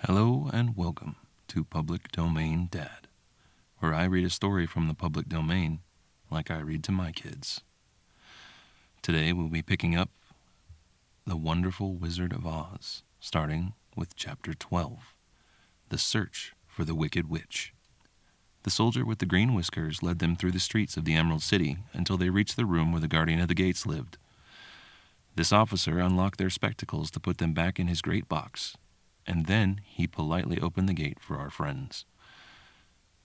Hello and welcome to Public Domain Dad, where I read a story from the public domain like I read to my kids. Today we'll be picking up The Wonderful Wizard of Oz, starting with Chapter 12, The Search for the Wicked Witch. The soldier with the green whiskers led them through the streets of the Emerald City until they reached the room where the guardian of the gates lived. This officer unlocked their spectacles to put them back in his great box, and then he politely opened the gate for our friends.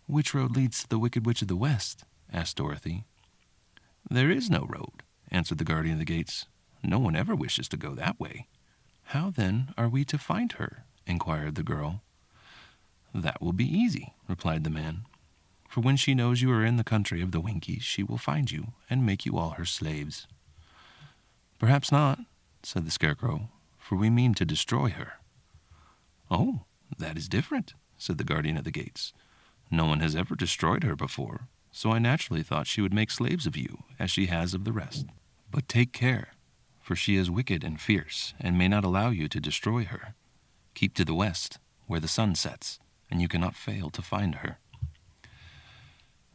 "Which road leads to the Wicked Witch of the West?" asked Dorothy. "There is no road," answered the guardian of the gates. "No one ever wishes to go that way." "How, then, are we to find her?" inquired the girl. "That will be easy," replied the man. "For when she knows you are in the country of the Winkies, she will find you and make you all her slaves." "Perhaps not," said the Scarecrow, "for we mean to destroy her." "Oh, that is different," said the guardian of the gates. "No one has ever destroyed her before, so I naturally thought she would make slaves of you, as she has of the rest. But take care, for she is wicked and fierce, and may not allow you to destroy her. Keep to the west, where the sun sets, and you cannot fail to find her."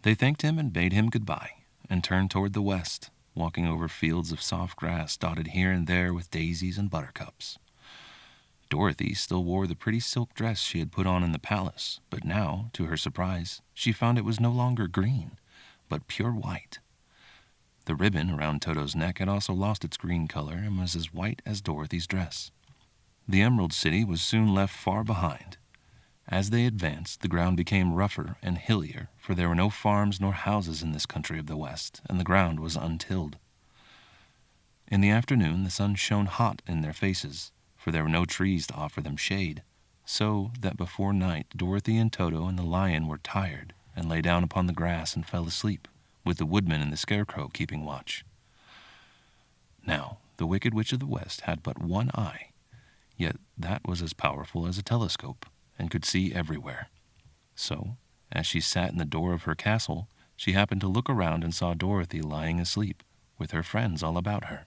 They thanked him and bade him goodbye, and turned toward the west, walking over fields of soft grass dotted here and there with daisies and buttercups. Dorothy still wore the pretty silk dress she had put on in the palace, but now, to her surprise, she found it was no longer green, but pure white. The ribbon around Toto's neck had also lost its green color and was as white as Dorothy's dress. The Emerald City was soon left far behind. As they advanced, the ground became rougher and hillier, for there were no farms nor houses in this country of the West, and the ground was untilled. In the afternoon, the sun shone hot in their faces, for there were no trees to offer them shade, so that before night Dorothy and Toto and the lion were tired and lay down upon the grass and fell asleep, with the woodman and the Scarecrow keeping watch. Now, the Wicked Witch of the West had but one eye, yet that was as powerful as a telescope, and could see everywhere. So, as she sat in the door of her castle, she happened to look around and saw Dorothy lying asleep, with her friends all about her.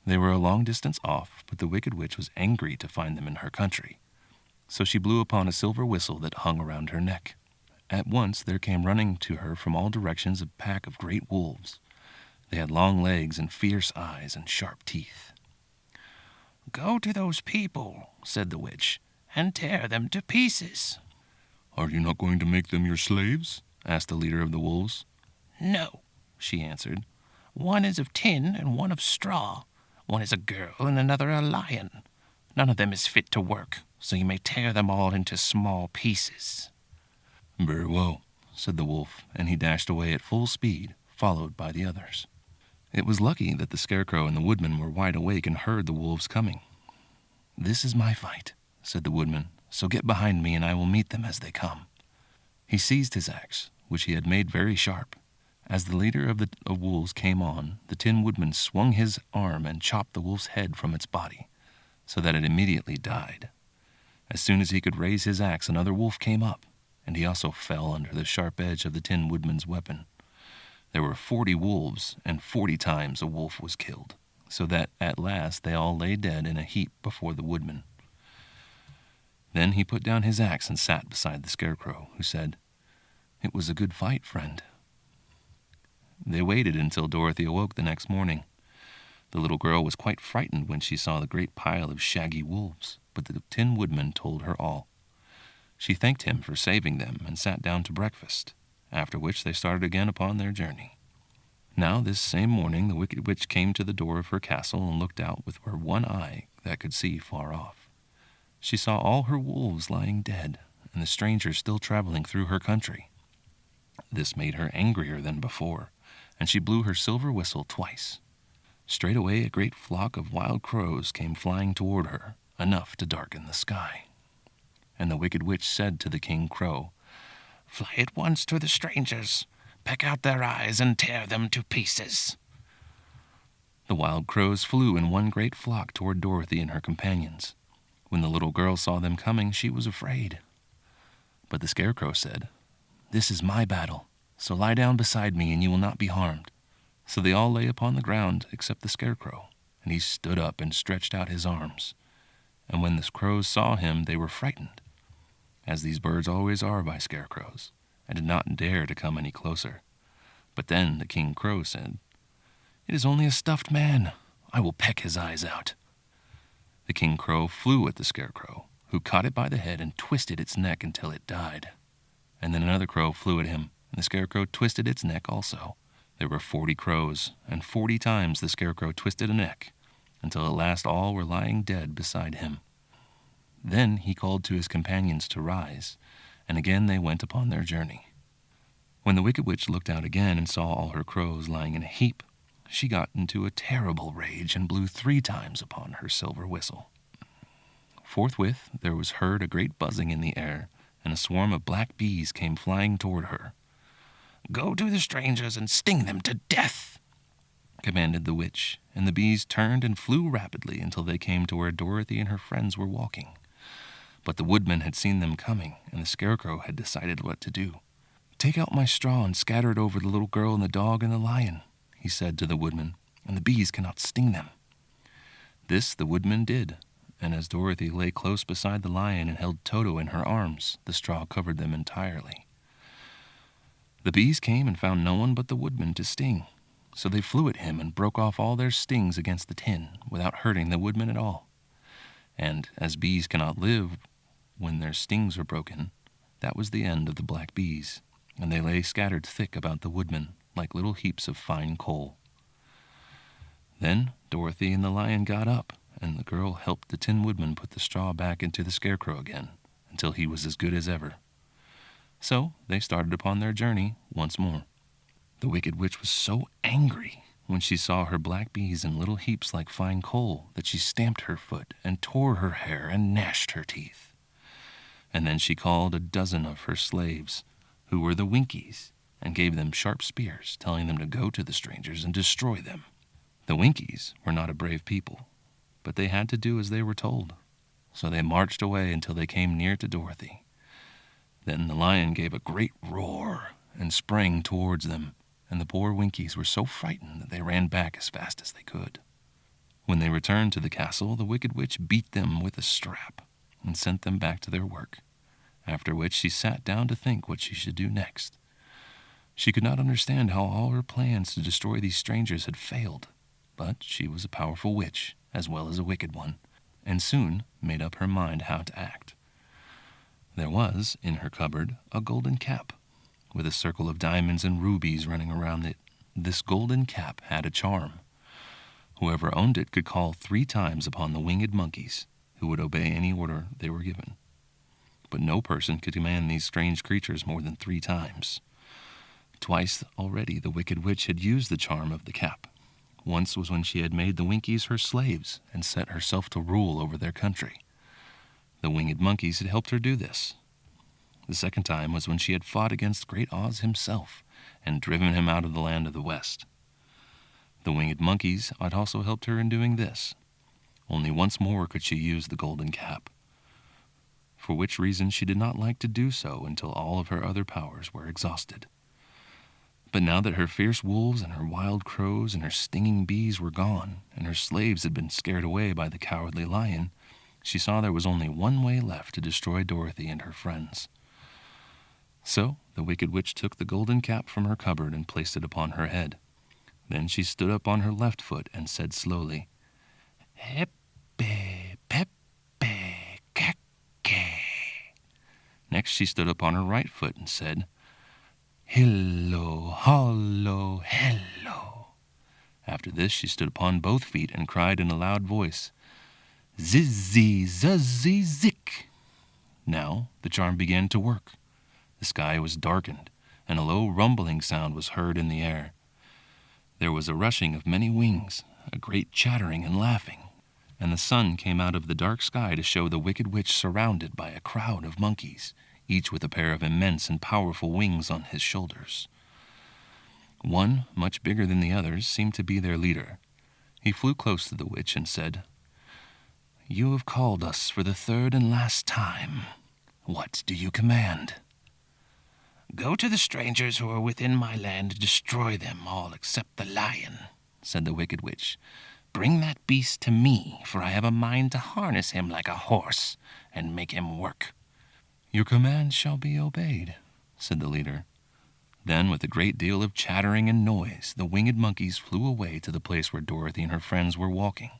They were a long distance off, but the Wicked Witch was angry to find them in her country. So she blew upon a silver whistle that hung around her neck. At once there came running to her from all directions a pack of great wolves. They had long legs and fierce eyes and sharp teeth. "Go to those people," said the witch, "and tear them to pieces." "Are you not going to make them your slaves?" asked the leader of the wolves. "No," she answered. "One is of tin and one of straw. One is a girl and another a lion. None of them is fit to work, so you may tear them all into small pieces." "Very well," said the wolf, and he dashed away at full speed, followed by the others. It was lucky that the Scarecrow and the woodman were wide awake and heard the wolves coming. "This is my fight," said the woodman, "so get behind me and I will meet them as they come." He seized his axe, which he had made very sharp. As the leader of the wolves came on, the Tin Woodman swung his arm and chopped the wolf's head from its body, so that it immediately died. As soon as he could raise his axe, another wolf came up, and he also fell under the sharp edge of the Tin Woodman's weapon. There were 40 wolves, and 40 times a wolf was killed, so that at last they all lay dead in a heap before the woodman. Then he put down his axe and sat beside the Scarecrow, who said, "It was a good fight, friend." They waited until Dorothy awoke the next morning. The little girl was quite frightened when she saw the great pile of shaggy wolves, but the Tin Woodman told her all. She thanked him for saving them and sat down to breakfast, after which they started again upon their journey. Now this same morning the Wicked Witch came to the door of her castle and looked out with her one eye that could see far off. She saw all her wolves lying dead, and the strangers still traveling through her country. This made her angrier than before, and she blew her silver whistle twice. Straightway a great flock of wild crows came flying toward her, enough to darken the sky. And the Wicked Witch said to the King Crow, "Fly at once to the strangers, peck out their eyes and tear them to pieces." The wild crows flew in one great flock toward Dorothy and her companions. When the little girl saw them coming, she was afraid. But the Scarecrow said, "This is my battle, so lie down beside me and you will not be harmed." So they all lay upon the ground except the Scarecrow, and he stood up and stretched out his arms. And when the crows saw him, they were frightened, as these birds always are by scarecrows, and did not dare to come any closer. But then the King Crow said, "It is only a stuffed man. I will peck his eyes out." The King Crow flew at the scarecrow, who caught it by the head and twisted its neck until it died. And then another crow flew at him, and the scarecrow twisted its neck also. There were 40 crows, and 40 times the scarecrow twisted a neck, until at last all were lying dead beside him. Then he called to his companions to rise, and again they went upon their journey. When the Wicked Witch looked out again and saw all her crows lying in a heap, she got into a terrible rage and blew 3 times upon her silver whistle. Forthwith there was heard a great buzzing in the air, and a swarm of black bees came flying toward her. "Go to the strangers and sting them to death," commanded the witch, and the bees turned and flew rapidly until they came to where Dorothy and her friends were walking. But the woodman had seen them coming, and the scarecrow had decided what to do. "Take out my straw and scatter it over the little girl and the dog and the lion," he said to the woodman, "and the bees cannot sting them." This the woodman did, and as Dorothy lay close beside the lion and held Toto in her arms, the straw covered them entirely. The bees came and found no one but the woodman to sting, so they flew at him and broke off all their stings against the tin without hurting the woodman at all. And as bees cannot live when their stings are broken, that was the end of the black bees, and they lay scattered thick about the woodman like little heaps of fine coal. Then Dorothy and the lion got up, and the girl helped the Tin Woodman put the straw back into the scarecrow again, until he was as good as ever. So they started upon their journey once more. The Wicked Witch was so angry when she saw her black bees in little heaps like fine coal that she stamped her foot and tore her hair and gnashed her teeth. And then she called a dozen of her slaves, who were the Winkies, and gave them sharp spears, telling them to go to the strangers and destroy them. The Winkies were not a brave people, but they had to do as they were told. So they marched away until they came near to Dorothy. Then the lion gave a great roar and sprang towards them, and the poor Winkies were so frightened that they ran back as fast as they could. When they returned to the castle, the Wicked Witch beat them with a strap and sent them back to their work, after which she sat down to think what she should do next. She could not understand how all her plans to destroy these strangers had failed, but she was a powerful witch as well as a wicked one, and soon made up her mind how to act. There was, in her cupboard, a golden cap, with a circle of diamonds and rubies running around it. This golden cap had a charm. Whoever owned it could call 3 times upon the winged monkeys, who would obey any order they were given. But no person could command these strange creatures more than 3 times. Twice already the Wicked Witch had used the charm of the cap. Once was when she had made the Winkies her slaves and set herself to rule over their country. The winged monkeys had helped her do this. The second time was when she had fought against Great Oz himself and driven him out of the land of the West. The winged monkeys had also helped her in doing this. Only once more could she use the golden cap, for which reason she did not like to do so until all of her other powers were exhausted. But now that her fierce wolves and her wild crows and her stinging bees were gone, and her slaves had been scared away by the cowardly lion, she saw there was only one way left to destroy Dorothy and her friends. So the Wicked Witch took the golden cap from her cupboard and placed it upon her head. Then she stood up on her left foot and said slowly, "Heppe, peppe, kake." Next she stood up on her right foot and said, "Hillo, hollo, hello." After this she stood upon both feet and cried in a loud voice, "Zizzy, zuzzy, zik." Now the charm began to work. The sky was darkened, and a low rumbling sound was heard in the air. There was a rushing of many wings, a great chattering and laughing, and the sun came out of the dark sky to show the Wicked Witch surrounded by a crowd of monkeys, each with a pair of immense and powerful wings on his shoulders. One, much bigger than the others, seemed to be their leader. He flew close to the witch and said, "You have called us for the 3rd and last time. What do you command?" "Go to the strangers who are within my land and destroy them all except the lion," said the Wicked Witch. "Bring that beast to me, for I have a mind to harness him like a horse and make him work." "Your commands shall be obeyed," said the leader. Then, with a great deal of chattering and noise, the winged monkeys flew away to the place where Dorothy and her friends were walking.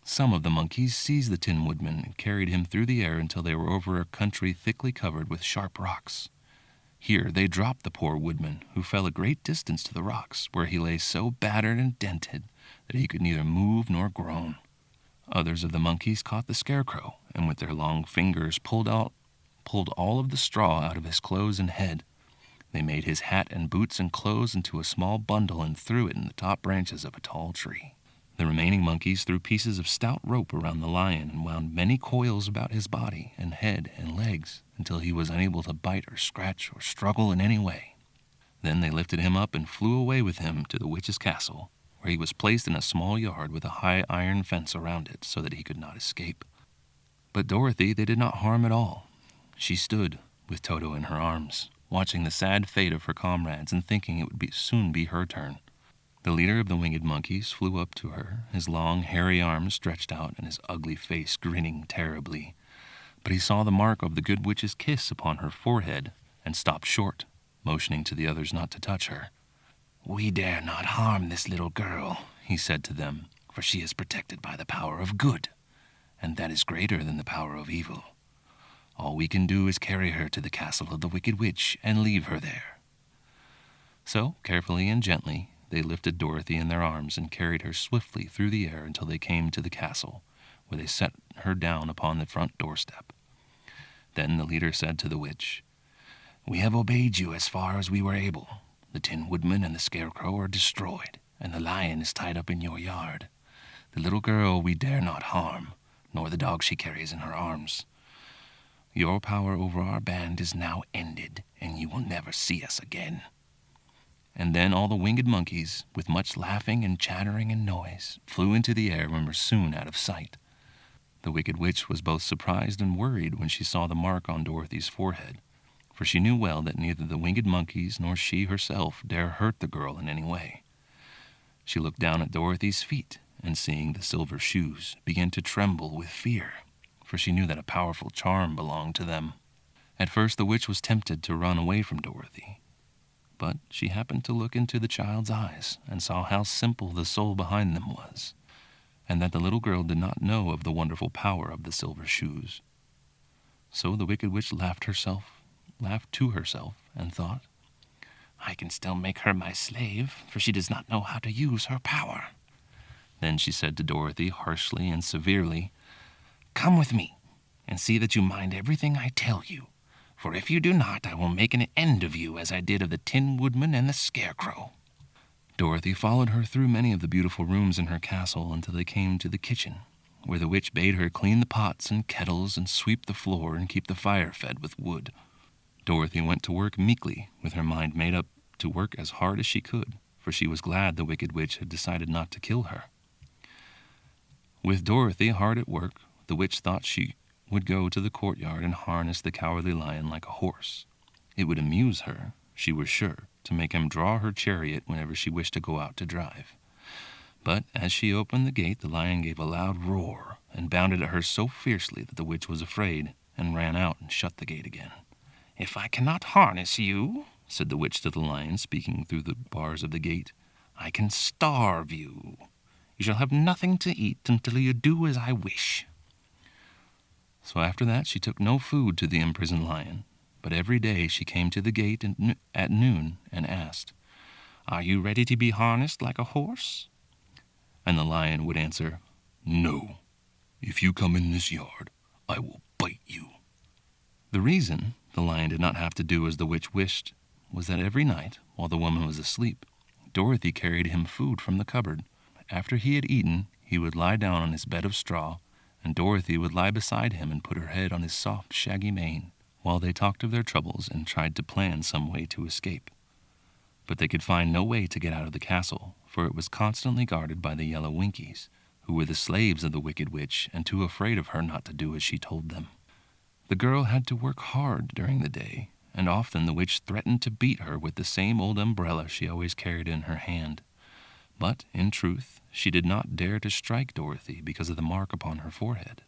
Some of the monkeys seized the Tin Woodman and carried him through the air until they were over a country thickly covered with sharp rocks. Here they dropped the poor woodman, who fell a great distance to the rocks, where he lay so battered and dented that he could neither move nor groan. Others of the monkeys caught the Scarecrow, and with their long fingers pulled all of the straw out of his clothes and head. They made his hat and boots and clothes into a small bundle and threw it in the top branches of a tall tree. The remaining monkeys threw pieces of stout rope around the lion and wound many coils about his body and head and legs until he was unable to bite or scratch or struggle in any way. Then they lifted him up and flew away with him to the witch's castle, where he was placed in a small yard with a high iron fence around it so that he could not escape. But Dorothy they did not harm at all. She stood, with Toto in her arms, watching the sad fate of her comrades and thinking it would soon be her turn. The leader of the winged monkeys flew up to her, his long, hairy arms stretched out and his ugly face grinning terribly. But he saw the mark of the good witch's kiss upon her forehead and stopped short, motioning to the others not to touch her. "We dare not harm this little girl," he said to them, "for she is protected by the power of good, and that is greater than the power of evil. All we can do is carry her to the castle of the Wicked Witch and leave her there." So, carefully and gently, they lifted Dorothy in their arms and carried her swiftly through the air until they came to the castle, where they set her down upon the front doorstep. Then the leader said to the witch, "We have obeyed you as far as we were able. The Tin Woodman and the Scarecrow are destroyed, and the lion is tied up in your yard. The little girl we dare not harm, nor the dog she carries in her arms. Your power over our band is now ended, and you will never see us again." And then all the winged monkeys, with much laughing and chattering and noise, flew into the air and were soon out of sight. The Wicked Witch was both surprised and worried when she saw the mark on Dorothy's forehead, for she knew well that neither the winged monkeys nor she herself dare hurt the girl in any way. She looked down at Dorothy's feet, and seeing the silver shoes, began to tremble with fear, for she knew that a powerful charm belonged to them. At first the witch was tempted to run away from Dorothy, but she happened to look into the child's eyes and saw how simple the soul behind them was, and that the little girl did not know of the wonderful power of the silver shoes. So the Wicked Witch laughed to herself, and thought, "I can still make her my slave, for she does not know how to use her power." Then she said to Dorothy harshly and severely, "Come with me, and see that you mind everything I tell you. For if you do not, I will make an end of you as I did of the Tin Woodman and the Scarecrow." Dorothy followed her through many of the beautiful rooms in her castle until they came to the kitchen, where the witch bade her clean the pots and kettles and sweep the floor and keep the fire fed with wood. Dorothy went to work meekly, with her mind made up to work as hard as she could, for she was glad the Wicked Witch had decided not to kill her. With Dorothy hard at work, the witch thought she would go to the courtyard and harness the Cowardly Lion like a horse. It would amuse her, she was sure, to make him draw her chariot whenever she wished to go out to drive. But as she opened the gate, the lion gave a loud roar and bounded at her so fiercely that the witch was afraid and ran out and shut the gate again. "If I cannot harness you," said the witch to the lion, speaking through the bars of the gate, "I can starve you. You shall have nothing to eat until you do as I wish." So after that she took no food to the imprisoned lion, but every day she came to the gate at noon and asked, "Are you ready to be harnessed like a horse?" And the lion would answer, "No. If you come in this yard, I will bite you." The reason the lion did not have to do as the witch wished was that every night, while the woman was asleep, Dorothy carried him food from the cupboard. After he had eaten, he would lie down on his bed of straw, and Dorothy would lie beside him and put her head on his soft, shaggy mane, while they talked of their troubles and tried to plan some way to escape. But they could find no way to get out of the castle, for it was constantly guarded by the Yellow Winkies, who were the slaves of the Wicked Witch and too afraid of her not to do as she told them. The girl had to work hard during the day, and often the witch threatened to beat her with the same old umbrella she always carried in her hand. But, in truth, she did not dare to strike Dorothy because of the mark upon her forehead.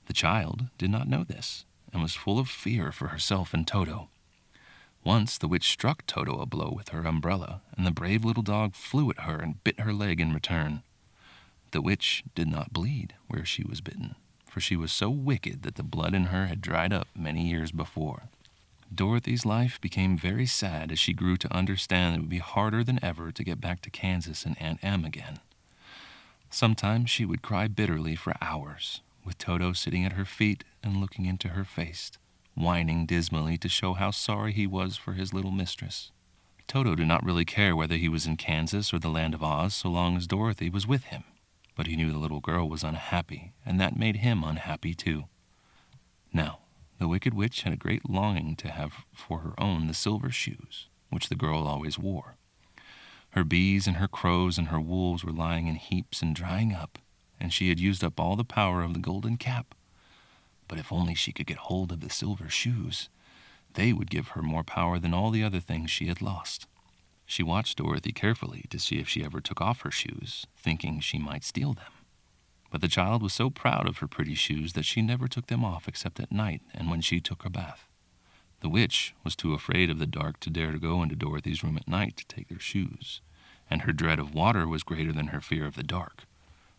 The child did not know this, and was full of fear for herself and Toto. Once the witch struck Toto a blow with her umbrella, and the brave little dog flew at her and bit her leg in return. The witch did not bleed where she was bitten, for she was so wicked that the blood in her had dried up many years before. Dorothy's life became very sad as she grew to understand it would be harder than ever to get back to Kansas and Aunt Em again. Sometimes she would cry bitterly for hours, with Toto sitting at her feet and looking into her face, whining dismally to show how sorry he was for his little mistress. Toto did not really care whether he was in Kansas or the land of Oz so long as Dorothy was with him, but he knew the little girl was unhappy, and that made him unhappy too. Now, the Wicked Witch had a great longing to have for her own the silver shoes, which the girl always wore. Her bees and her crows and her wolves were lying in heaps and drying up, and she had used up all the power of the golden cap. But if only she could get hold of the silver shoes, they would give her more power than all the other things she had lost. She watched Dorothy carefully to see if she ever took off her shoes, thinking she might steal them. But the child was so proud of her pretty shoes that she never took them off except at night and when she took her bath. The witch was too afraid of the dark to dare to go into Dorothy's room at night to take their shoes, and her dread of water was greater than her fear of the dark,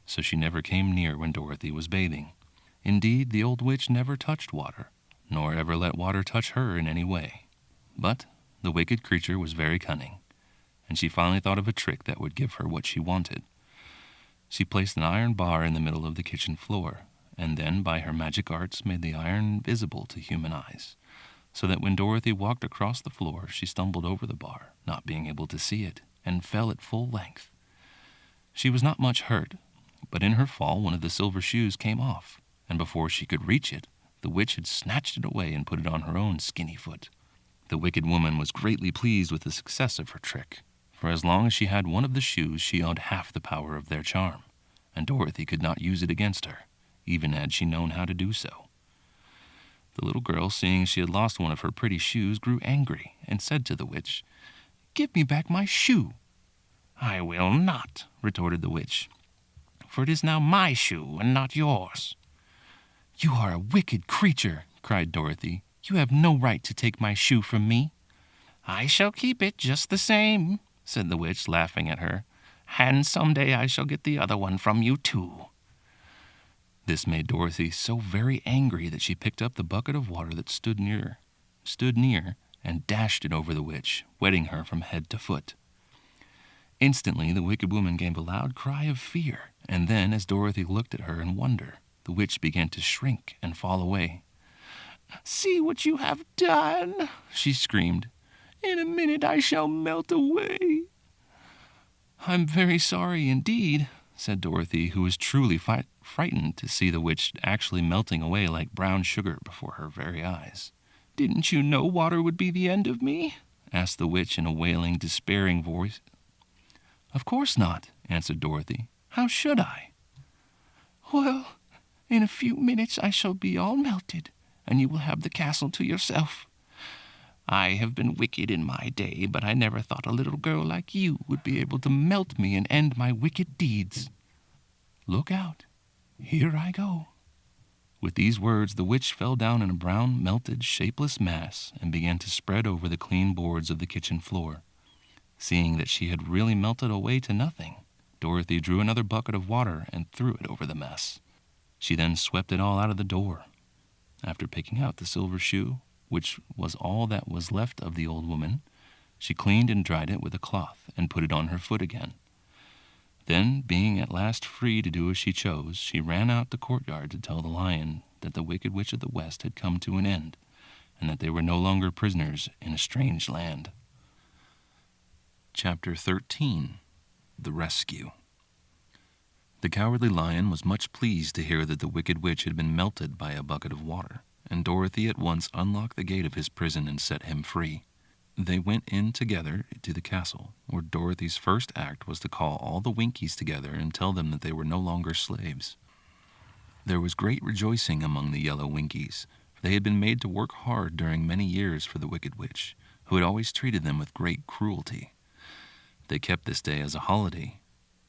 so she never came near when Dorothy was bathing. Indeed, the old witch never touched water, nor ever let water touch her in any way. But the wicked creature was very cunning, and she finally thought of a trick that would give her what she wanted. She placed an iron bar in the middle of the kitchen floor, and then, by her magic arts, made the iron invisible to human eyes, so that when Dorothy walked across the floor, she stumbled over the bar, not being able to see it, and fell at full length. She was not much hurt, but in her fall one of the silver shoes came off, and before she could reach it, the witch had snatched it away and put it on her own skinny foot. The wicked woman was greatly pleased with the success of her trick, for as long as she had one of the shoes, she owned half the power of their charm, and Dorothy could not use it against her, even had she known how to do so. The little girl, seeing she had lost one of her pretty shoes, grew angry and said to the witch, "Give me back my shoe." "I will not," retorted the witch, "for it is now my shoe and not yours." "You are a wicked creature," cried Dorothy. "You have no right to take my shoe from me." "I shall keep it just the same," said the witch, laughing at her, "and someday I shall get the other one from you too." This made Dorothy so very angry that she picked up the bucket of water that stood near, and dashed it over the witch, wetting her from head to foot. Instantly the wicked woman gave a loud cry of fear, and then, as Dorothy looked at her in wonder, the witch began to shrink and fall away. "See what you have done," she screamed. "In a minute I shall melt away." "I'm very sorry indeed," said Dorothy, who was truly frightened to see the witch actually melting away like brown sugar before her very eyes. "Didn't you know water would be the end of me?" asked the witch in a wailing, despairing voice. "Of course not," answered Dorothy. "How should I?" "Well, in a few minutes I shall be all melted, and you will have the castle to yourself. I have been wicked in my day, but I never thought a little girl like you would be able to melt me and end my wicked deeds. Look out. Here I go." With these words, the witch fell down in a brown, melted, shapeless mass and began to spread over the clean boards of the kitchen floor. Seeing that she had really melted away to nothing, Dorothy drew another bucket of water and threw it over the mess. She then swept it all out of the door. After picking out the silver shoe, which was all that was left of the old woman, she cleaned and dried it with a cloth and put it on her foot again. Then, being at last free to do as she chose, she ran out the courtyard to tell the lion that the Wicked Witch of the West had come to an end, and that they were no longer prisoners in a strange land. Chapter 13. The Rescue. The Cowardly Lion was much pleased to hear that the Wicked Witch had been melted by a bucket of water, and Dorothy at once unlocked the gate of his prison and set him free. They went in together to the castle, where Dorothy's first act was to call all the Winkies together and tell them that they were no longer slaves. There was great rejoicing among the yellow Winkies, for they had been made to work hard during many years for the Wicked Witch, who had always treated them with great cruelty. They kept this day as a holiday,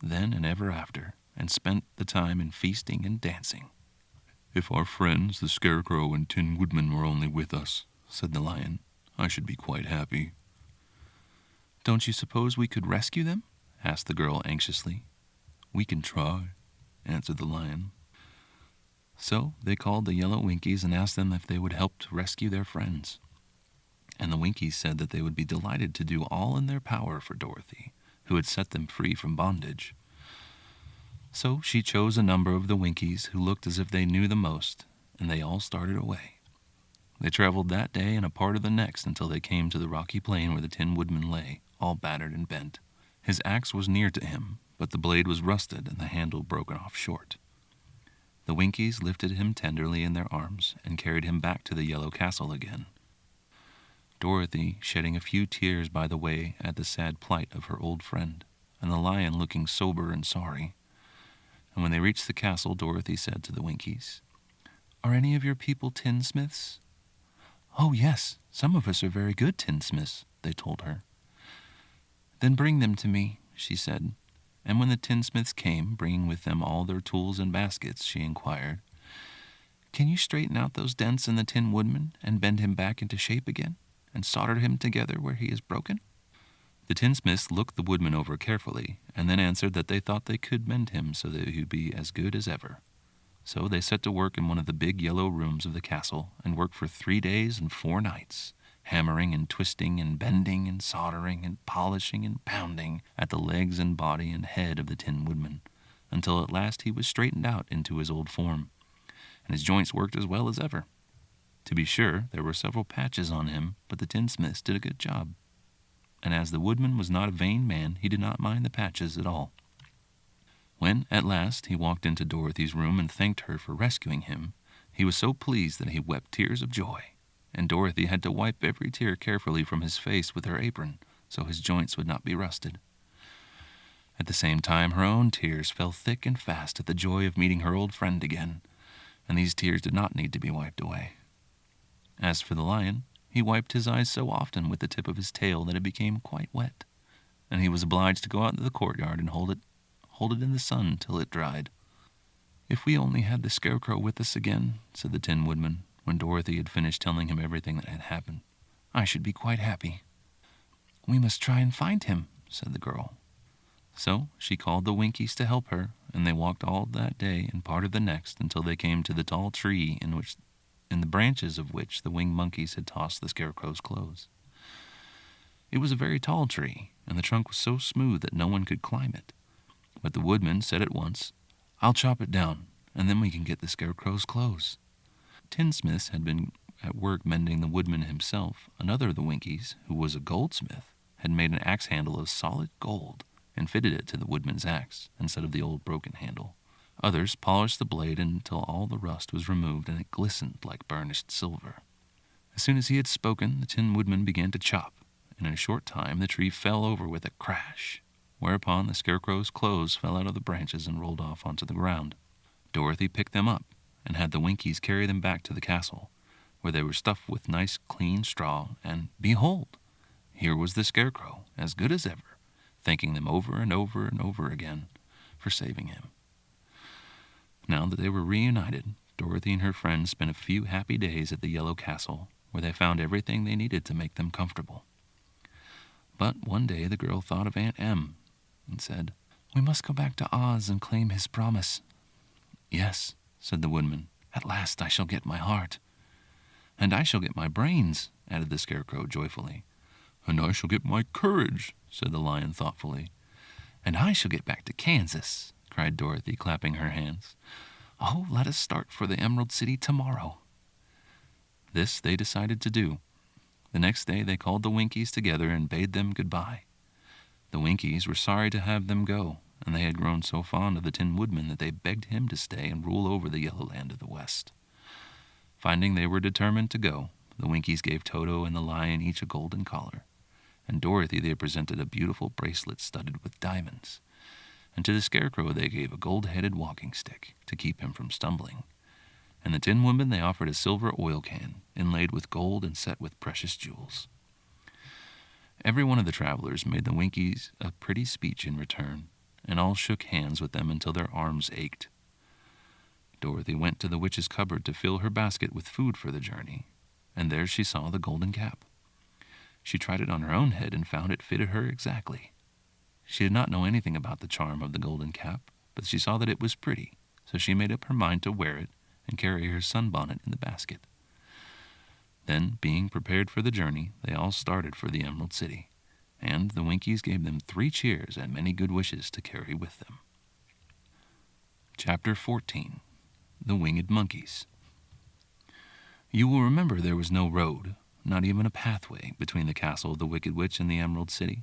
then and ever after, and spent the time in feasting and dancing. "If our friends, the Scarecrow and Tin Woodman, were only with us," said the Lion, "I should be quite happy." "Don't you suppose we could rescue them?" asked the girl anxiously. "We can try," answered the Lion. So they called the Yellow Winkies and asked them if they would help to rescue their friends. And the Winkies said that they would be delighted to do all in their power for Dorothy, who had set them free from bondage. So she chose a number of the Winkies who looked as if they knew the most, and they all started away. They traveled that day and a part of the next until they came to the rocky plain where the Tin Woodman lay, all battered and bent. His axe was near to him, but the blade was rusted and the handle broken off short. The Winkies lifted him tenderly in their arms and carried him back to the Yellow Castle again, Dorothy shedding a few tears by the way at the sad plight of her old friend, and the Lion looking sober and sorry. And when they reached the castle, Dorothy said to the Winkies, "Are any of your people tinsmiths?" "Oh, yes, some of us are very good tinsmiths," they told her. "Then bring them to me," she said. And when the tinsmiths came, bringing with them all their tools and baskets, she inquired, "Can you straighten out those dents in the Tin Woodman and bend him back into shape again, and solder him together where he is broken?" The tinsmiths looked the Woodman over carefully, and then answered that they thought they could mend him so that he would be as good as ever. So they set to work in one of the big yellow rooms of the castle, and worked for 3 days and 4 nights, hammering and twisting and bending and soldering and polishing and pounding at the legs and body and head of the Tin Woodman, until at last he was straightened out into his old form, and his joints worked as well as ever. To be sure, there were several patches on him, but the tinsmiths did a good job. And as the Woodman was not a vain man, he did not mind the patches at all. When, at last, he walked into Dorothy's room and thanked her for rescuing him, he was so pleased that he wept tears of joy, and Dorothy had to wipe every tear carefully from his face with her apron, so his joints would not be rusted. At the same time, her own tears fell thick and fast at the joy of meeting her old friend again, and these tears did not need to be wiped away. As for the Lion, he wiped his eyes so often with the tip of his tail that it became quite wet, and he was obliged to go out into the courtyard and hold it in the sun till it dried. "If we only had the Scarecrow with us again," said the Tin Woodman, when Dorothy had finished telling him everything that had happened, "I should be quite happy." "We must try and find him," said the girl. So she called the Winkies to help her, and they walked all that day and part of the next until they came to the tall tree in the branches of which the winged monkeys had tossed the Scarecrow's clothes. It was a very tall tree, and the trunk was so smooth that no one could climb it. But the Woodman said at once, "I'll chop it down, and then we can get the Scarecrow's clothes." Tinsmiths had been at work mending the Woodman himself. Another of the Winkies, who was a goldsmith, had made an axe handle of solid gold and fitted it to the Woodman's axe instead of the old broken handle. Others polished the blade until all the rust was removed and it glistened like burnished silver. As soon as he had spoken, the Tin Woodman began to chop, and in a short time the tree fell over with a crash, whereupon the Scarecrow's clothes fell out of the branches and rolled off onto the ground. Dorothy picked them up and had the Winkies carry them back to the castle, where they were stuffed with nice clean straw, and behold, here was the Scarecrow, as good as ever, thanking them over and over and over again for saving him. Now that they were reunited, Dorothy and her friends spent a few happy days at the Yellow Castle, where they found everything they needed to make them comfortable. But one day the girl thought of Aunt Em and said, "We must go back to Oz and claim his promise." "Yes," said the Woodman, "at last I shall get my heart." "And I shall get my brains," added the Scarecrow joyfully. "And I shall get my courage," said the Lion thoughtfully. "And I shall get back to Kansas," cried Dorothy, clapping her hands. "Oh, let us start for the Emerald City tomorrow." This they decided to do. The next day they called the Winkies together and bade them goodbye. The Winkies were sorry to have them go, and they had grown so fond of the Tin Woodman that they begged him to stay and rule over the Yellow Land of the West. Finding they were determined to go, the Winkies gave Toto and the Lion each a golden collar, and Dorothy they presented a beautiful bracelet studded with diamonds, and to the Scarecrow they gave a gold-headed walking stick to keep him from stumbling, and the Tin Woodman they offered a silver oil can inlaid with gold and set with precious jewels. Every one of the travelers made the Winkies a pretty speech in return, and all shook hands with them until their arms ached. Dorothy went to the witch's cupboard to fill her basket with food for the journey, and there she saw the golden cap. She tried it on her own head and found it fitted her exactly. She did not know anything about the charm of the golden cap, but she saw that it was pretty, so she made up her mind to wear it and carry her sunbonnet in the basket. Then, being prepared for the journey, they all started for the Emerald City, and the Winkies gave them 3 cheers and many good wishes to carry with them. Chapter 14. The Winged Monkeys. You will remember there was no road, not even a pathway, between the castle of the Wicked Witch and the Emerald City.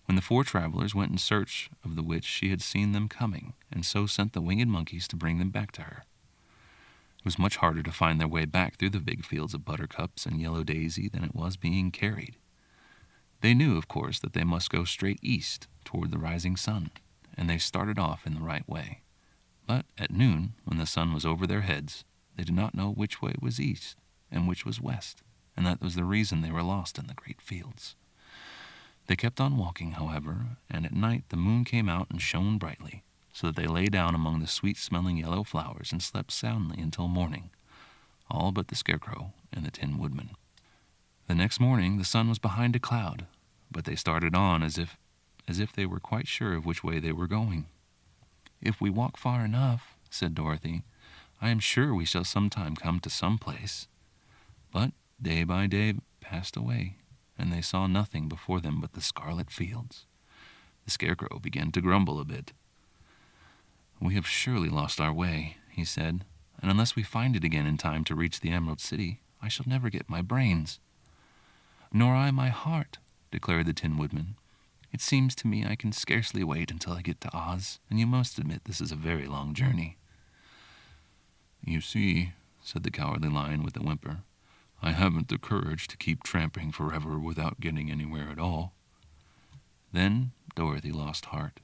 When the 4 travelers went in search of the witch, she had seen them coming, and so sent the winged monkeys to bring them back to her. It was much harder to find their way back through the big fields of buttercups and yellow daisy than it was being carried. They knew, of course, that they must go straight east toward the rising sun, and they started off in the right way. But at noon, when the sun was over their heads, they did not know which way was east and which was west, and that was the reason they were lost in the great fields. They kept on walking, however, and at night the moon came out and shone brightly, so that they lay down among the sweet-smelling yellow flowers and slept soundly until morning, all but the Scarecrow and the Tin Woodman. The next morning the sun was behind a cloud, but they started on as if they were quite sure of which way they were going. "If we walk far enough," said Dorothy, "I am sure we shall sometime come to some place." But day by day passed away, and they saw nothing before them but the scarlet fields. The Scarecrow began to grumble a bit. "We have surely lost our way," he said, "and unless we find it again in time to reach the Emerald City, I shall never get my brains." "Nor I my heart," declared the Tin Woodman. "It seems to me I can scarcely wait until I get to Oz, and you must admit this is a very long journey." "You see," said the Cowardly Lion with a whimper, "I haven't the courage to keep tramping forever without getting anywhere at all." Then Dorothy lost heart.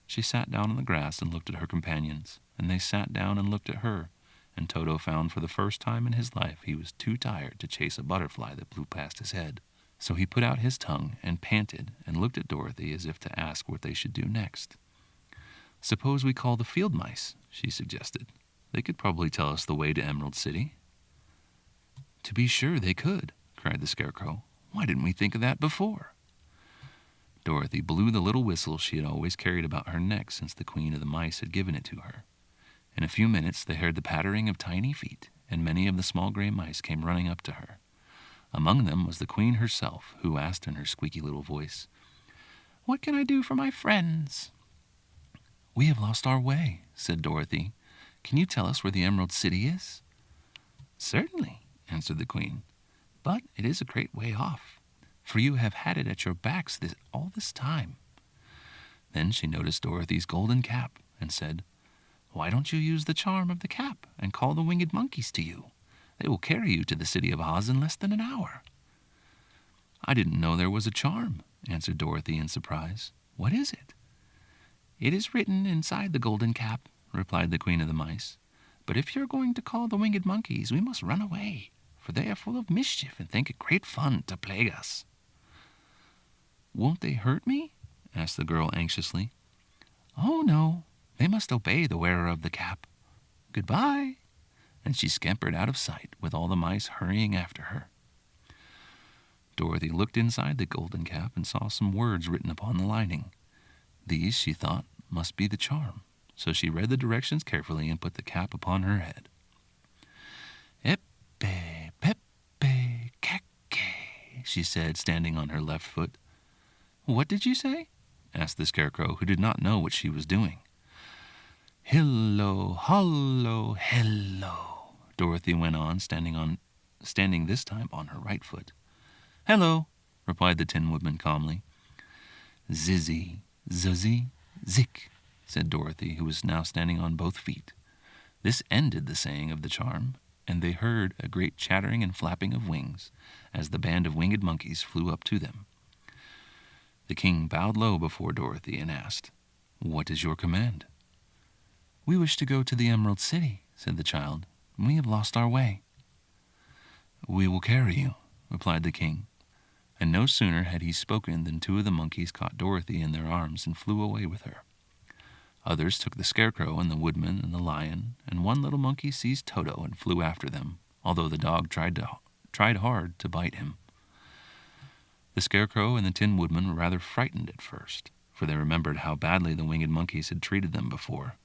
She sat down on the grass and looked at her companions, and they sat down and looked at her, and Toto found for the first time in his life he was too tired to chase a butterfly that flew past his head. So he put out his tongue and panted and looked at Dorothy as if to ask what they should do next. "Suppose we call the field mice," she suggested. "They could probably tell us the way to Emerald City." "To be sure they could," cried the Scarecrow. "Why didn't we think of that before?" Dorothy blew the little whistle she had always carried about her neck since the Queen of the Mice had given it to her. In a few minutes they heard the pattering of tiny feet, and many of the small gray mice came running up to her. Among them was the Queen herself, who asked in her squeaky little voice, "What can I do for my friends?" "We have lost our way," said Dorothy. "Can you tell us where the Emerald City is?" "Certainly," answered the Queen, "but it is a great way off, for you have had it at your backs all this time." Then she noticed Dorothy's golden cap and said, "Why don't you use the charm of the cap and call the winged monkeys to you? They will carry you to the city of Oz in less than an hour." "I didn't know there was a charm," answered Dorothy in surprise. "What is it?" "It is written inside the golden cap," replied the Queen of the Mice. "But if you're going to call the winged monkeys, we must run away, for they are full of mischief and think it great fun to plague us." "Won't they hurt me?" asked the girl anxiously. "Oh, no. They must obey the wearer of the cap. Goodbye." And she scampered out of sight, with all the mice hurrying after her. Dorothy looked inside the golden cap and saw some words written upon the lining. These, she thought, must be the charm, so she read the directions carefully and put the cap upon her head. "Eppe, peppe, cacke," she said, standing on her left foot. "What did you say?" asked the Scarecrow, who did not know what she was doing. "Hillo, hollo, hello," Dorothy went on, standing this time on her right foot. "Hello," replied the Tin Woodman calmly. "Zizzy, zuzzy, zick," said Dorothy, who was now standing on both feet. This ended the saying of the charm, and they heard a great chattering and flapping of wings as the band of winged monkeys flew up to them. The king bowed low before Dorothy and asked, "What is your command?" "We wish to go to the Emerald City," said the child, "and we have lost our way." "We will carry you," replied the king. And no sooner had he spoken than 2 of the monkeys caught Dorothy in their arms and flew away with her. Others took the Scarecrow and the Woodman and the Lion, and one little monkey seized Toto and flew after them, although the dog tried hard to bite him. The Scarecrow and the Tin Woodman were rather frightened at first, for they remembered how badly the winged monkeys had treated them before.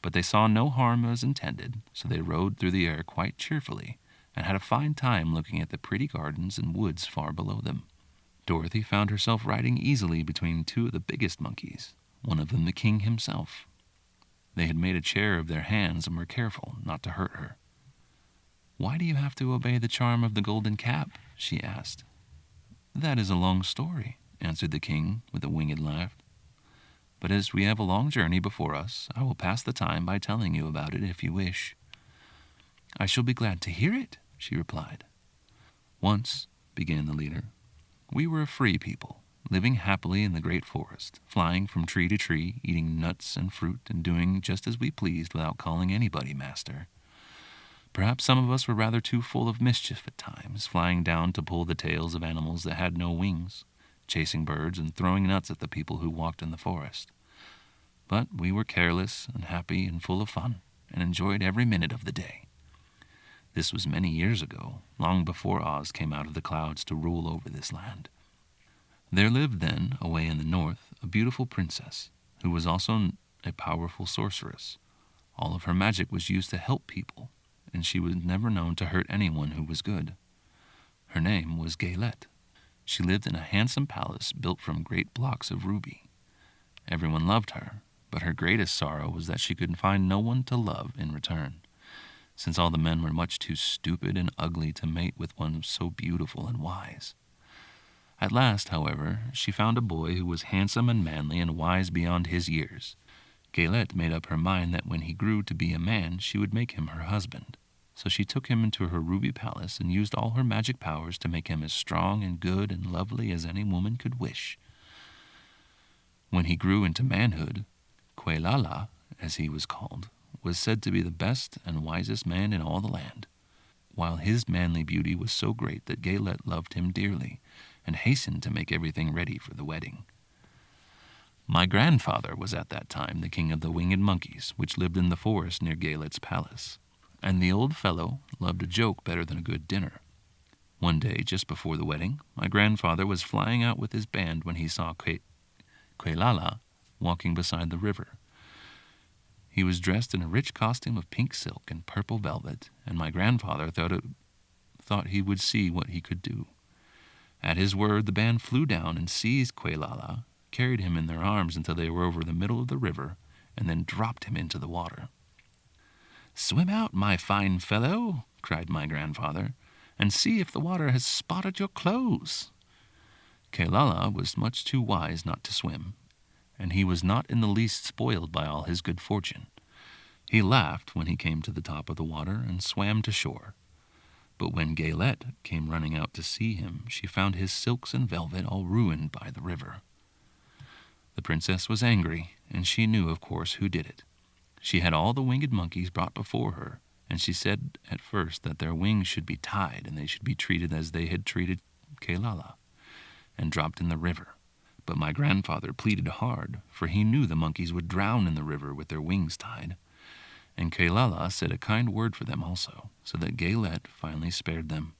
But they saw no harm was intended, so they rode through the air quite cheerfully, and had a fine time looking at the pretty gardens and woods far below them. Dorothy found herself riding easily between two of the biggest monkeys, one of them the king himself. They had made a chair of their hands and were careful not to hurt her. "Why do you have to obey the charm of the golden cap?" she asked. "That is a long story," answered the king with a winged laugh. "But as we have a long journey before us, I will pass the time by telling you about it if you wish." "I shall be glad to hear it," she replied. "Once," began the leader, "we were a free people, living happily in the great forest, flying from tree to tree, eating nuts and fruit, and doing just as we pleased without calling anybody master. Perhaps some of us were rather too full of mischief at times, flying down to pull the tails of animals that had no wings, chasing birds and throwing nuts at the people who walked in the forest. But we were careless and happy and full of fun, and enjoyed every minute of the day. This was many years ago, long before Oz came out of the clouds to rule over this land. There lived then, away in the north, a beautiful princess, who was also a powerful sorceress. All of her magic was used to help people, and she was never known to hurt anyone who was good. Her name was Gaylette. She lived in a handsome palace built from great blocks of ruby. Everyone loved her, but her greatest sorrow was that she could find no one to love in return, since all the men were much too stupid and ugly to mate with one so beautiful and wise. At last, however, she found a boy who was handsome and manly and wise beyond his years. Gaylette made up her mind that when he grew to be a man, she would make him her husband. So she took him into her ruby palace and used all her magic powers to make him as strong and good and lovely as any woman could wish. When he grew into manhood, Quelala, as he was called, was said to be the best and wisest man in all the land, while his manly beauty was so great that Gaylette loved him dearly and hastened to make everything ready for the wedding. My grandfather was at that time the king of the winged monkeys, which lived in the forest near Gaylette's palace, and the old fellow loved a joke better than a good dinner. One day, just before the wedding, my grandfather was flying out with his band when he saw Quelala walking beside the river. He was dressed in a rich costume of pink silk and purple velvet, and my grandfather thought he would see what he could do. At his word, the band flew down and seized Quelala, carried him in their arms until they were over the middle of the river, and then dropped him into the water. "Swim out, my fine fellow," cried my grandfather, "and see if the water has spotted your clothes." Quelala was much too wise not to swim, and he was not in the least spoiled by all his good fortune. He laughed when he came to the top of the water and swam to shore. But when Gaylette came running out to see him, she found his silks and velvet all ruined by the river. The princess was angry, and she knew, of course, who did it. She had all the winged monkeys brought before her, and she said at first that their wings should be tied and they should be treated as they had treated Quelala, and dropped in the river. But my grandfather pleaded hard, for he knew the monkeys would drown in the river with their wings tied. And Quelala said a kind word for them also, so that Gaylette finally spared them,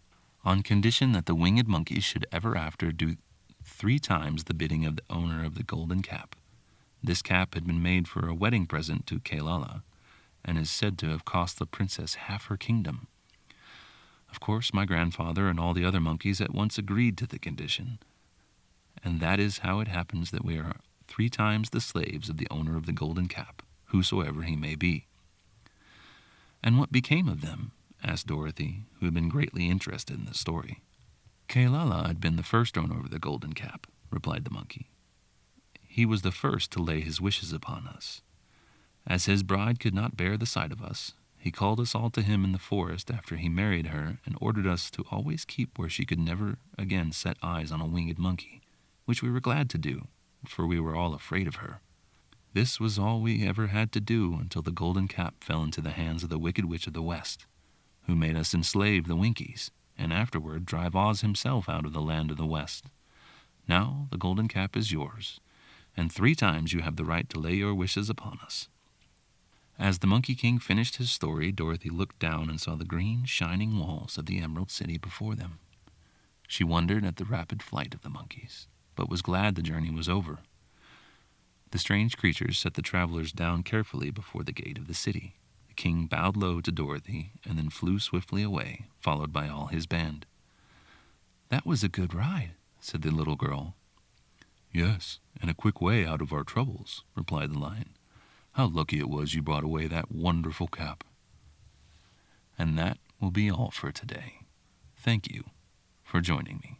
on condition that the winged monkeys should ever after do 3 times the bidding of the owner of the golden cap. This cap had been made for a wedding present to Quelala, and is said to have cost the princess half her kingdom. Of course, my grandfather and all the other monkeys at once agreed to the condition, and that is how it happens that we are 3 times the slaves of the owner of the golden cap, whosoever he may be. "And what became of them?" asked Dorothy, who had been greatly interested in the story. "Quelala had been the first owner of the golden cap," replied the monkey. "He was the first to lay his wishes upon us. As his bride could not bear the sight of us, he called us all to him in the forest after he married her and ordered us to always keep where she could never again set eyes on a winged monkey, which we were glad to do, for we were all afraid of her. This was all we ever had to do until the golden cap fell into the hands of the Wicked Witch of the West, who made us enslave the Winkies, and afterward drive Oz himself out of the land of the West. Now the golden cap is yours, and 3 times you have the right to lay your wishes upon us." As the Monkey King finished his story, Dorothy looked down and saw the green, shining walls of the Emerald City before them. She wondered at the rapid flight of the monkeys, but was glad the journey was over. The strange creatures set the travelers down carefully before the gate of the city. The king bowed low to Dorothy and then flew swiftly away, followed by all his band. "That was a good ride," said the little girl. "Yes, and a quick way out of our troubles," replied the lion. "How lucky it was you brought away that wonderful cap." And that will be all for today. Thank you for joining me.